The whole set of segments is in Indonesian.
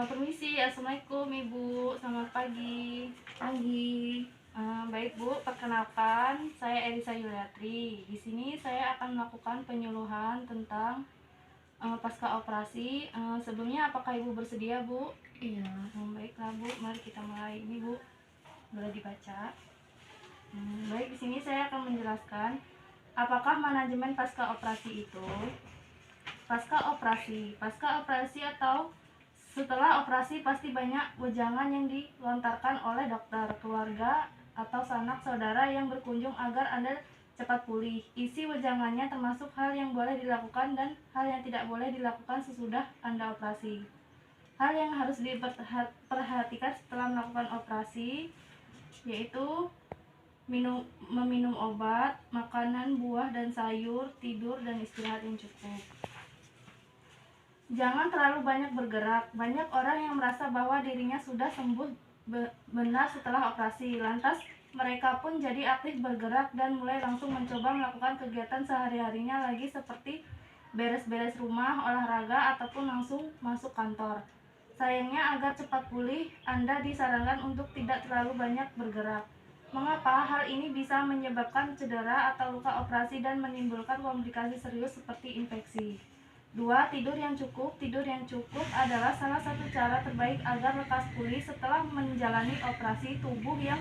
Permisi, Assalamualaikum Ibu, selamat pagi. Pagi. Baik Bu, perkenalkan saya Elisa Yuliatri. Di sini saya akan melakukan penyuluhan tentang pasca operasi. Sebelumnya apakah Ibu bersedia Bu? Iya. Baiklah Bu, mari kita mulai. Ini Bu, boleh dibaca. Baik, di sini saya akan menjelaskan apakah manajemen pasca operasi itu. Pasca operasi atau setelah operasi pasti banyak wejangan yang dilontarkan oleh dokter, keluarga, atau sanak saudara yang berkunjung agar Anda cepat pulih. Isi wejangannya termasuk hal yang boleh dilakukan dan hal yang tidak boleh dilakukan sesudah Anda operasi. Hal yang harus diperhatikan setelah melakukan operasi yaitu meminum obat, makanan, buah dan sayur, tidur dan istirahat yang cukup. Jangan terlalu banyak bergerak. Banyak orang yang merasa bahwa dirinya sudah sembuh benar setelah operasi. Lantas mereka pun jadi aktif bergerak dan mulai langsung mencoba melakukan kegiatan sehari-harinya lagi seperti beres-beres rumah, olahraga, ataupun langsung masuk kantor. Sayangnya agar cepat pulih, Anda disarankan untuk tidak terlalu banyak bergerak. Mengapa? Hal ini bisa menyebabkan cedera atau luka operasi dan menimbulkan komplikasi serius seperti infeksi. 2. Tidur yang cukup. Tidur yang cukup adalah salah satu cara terbaik agar lekas pulih setelah menjalani operasi. Tubuh yang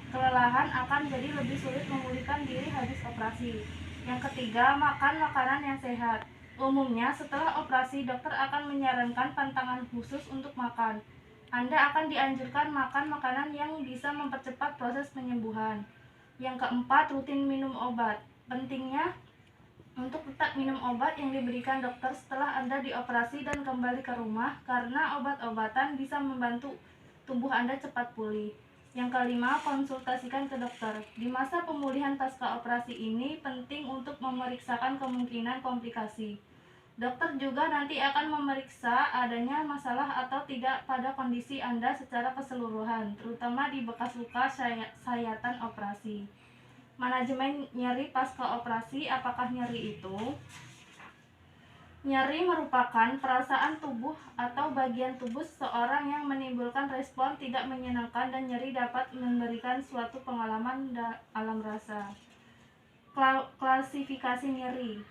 kelelahan akan jadi lebih sulit memulihkan diri habis operasi. Yang ketiga, makan makanan yang sehat. Umumnya setelah operasi, dokter akan menyarankan pantangan khusus untuk makan. Anda akan dianjurkan makan makanan yang bisa mempercepat proses penyembuhan. Yang keempat, rutin minum obat. Pentingnya untuk tetap minum obat yang diberikan dokter setelah Anda dioperasi dan kembali ke rumah, karena obat-obatan bisa membantu tubuh Anda cepat pulih. Yang kelima, konsultasikan ke dokter. Di masa pemulihan pasca operasi ini penting untuk memeriksakan kemungkinan komplikasi. Dokter juga nanti akan memeriksa adanya masalah atau tidak pada kondisi Anda secara keseluruhan, terutama di bekas luka sayatan operasi. Manajemen nyeri pasca operasi. Apakah nyeri itu? Nyeri merupakan perasaan tubuh atau bagian tubuh seseorang yang menimbulkan respon tidak menyenangkan, dan nyeri dapat memberikan suatu pengalaman alam rasa. Klasifikasi nyeri.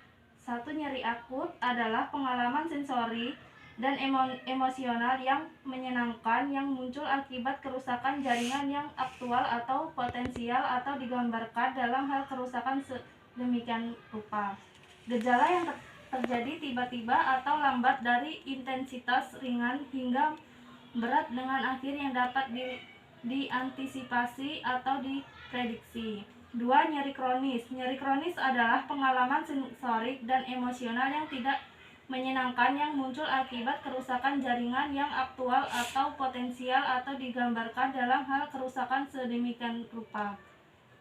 1. Nyeri akut adalah pengalaman sensori dan emosional yang menyenangkan yang muncul akibat kerusakan jaringan yang aktual atau potensial atau digambarkan dalam hal kerusakan sedemikian rupa. Gejala yang terjadi tiba-tiba atau lambat dari intensitas ringan hingga berat dengan akhir yang dapat diantisipasi atau diprediksi. 2. Nyeri kronis. Nyeri kronis adalah pengalaman sensorik dan emosional yang tidak menyenangkan yang muncul akibat kerusakan jaringan yang aktual atau potensial atau digambarkan dalam hal kerusakan sedemikian rupa.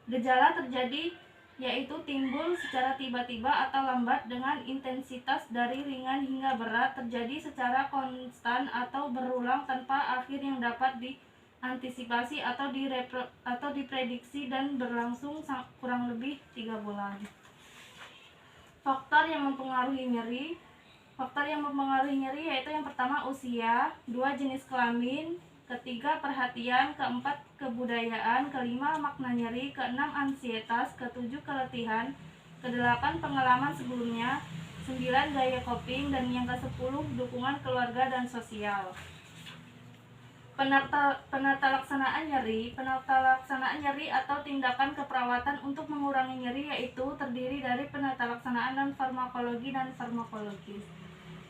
Gejala terjadi yaitu timbul secara tiba-tiba atau lambat dengan intensitas dari ringan hingga berat, terjadi secara konstan atau berulang tanpa akhir yang dapat diantisipasi atau diprediksi dan berlangsung kurang lebih 3 bulan. Faktor yang mempengaruhi nyeri. Faktor yang mempengaruhi nyeri yaitu yang pertama usia, 2 jenis kelamin, ketiga perhatian, keempat kebudayaan, kelima makna nyeri, keenam ansietas, ketujuh keletihan, kedelapan pengalaman sebelumnya, 9 gaya coping, dan yang ke-10 dukungan keluarga dan sosial. Penata laksanaan nyeri. Penata laksanaan nyeri atau tindakan keperawatan untuk mengurangi nyeri yaitu terdiri dari penata laksanaan non-farmakologi dan farmakologis.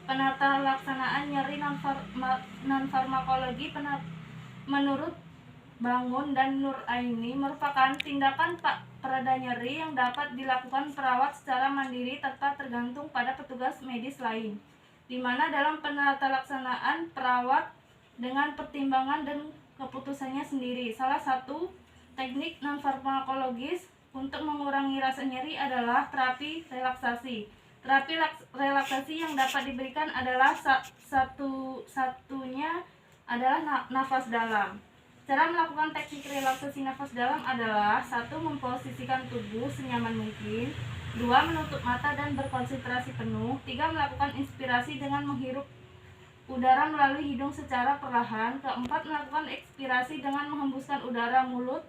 Penata laksanaan nyeri non-farmakologi menurut Bangun dan Nuraini merupakan tindakan pereda nyeri yang dapat dilakukan perawat secara mandiri tanpa tergantung pada petugas medis lain, di mana dalam penata laksanaan perawat dengan pertimbangan dan keputusannya sendiri. Salah satu teknik non-farmakologis untuk mengurangi rasa nyeri adalah terapi relaksasi. Terapi relaksasi yang dapat diberikan adalah satunya adalah nafas dalam. Cara melakukan teknik relaksasi nafas dalam adalah 1. Memposisikan tubuh senyaman mungkin, 2. Menutup mata dan berkonsentrasi penuh, 3. Melakukan inspirasi dengan menghirup udara melalui hidung secara perlahan. Keempat, melakukan ekspirasi dengan menghembuskan udara mulut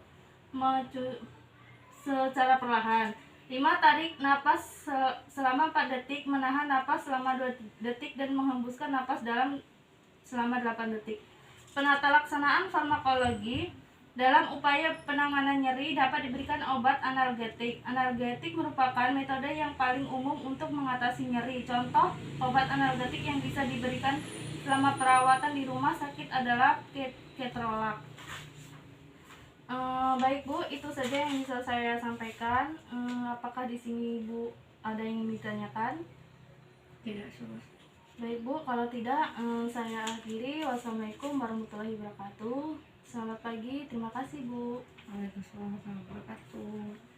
secara perlahan. 5. Tarik napas selama 4 detik, menahan napas selama 2 detik, dan menghembuskan napas dalam selama 8 detik. Penata laksanaan farmakologi. Dalam upaya penanganan nyeri dapat diberikan obat analgetik. Analgetik merupakan metode yang paling umum untuk mengatasi nyeri. Contoh obat analgetik yang bisa diberikan selama perawatan di rumah sakit adalah ketorolac. Baik Bu, itu saja yang bisa saya sampaikan. Apakah di sini Bu ada yang ditanyakan? Tidak, Sobat. Baik Bu, kalau tidak saya akhiri. Wassalamualaikum warahmatullahi wabarakatuh. Selamat pagi, terima kasih Bu. Waalaikumsalam warahmatullahi wabarakatuh.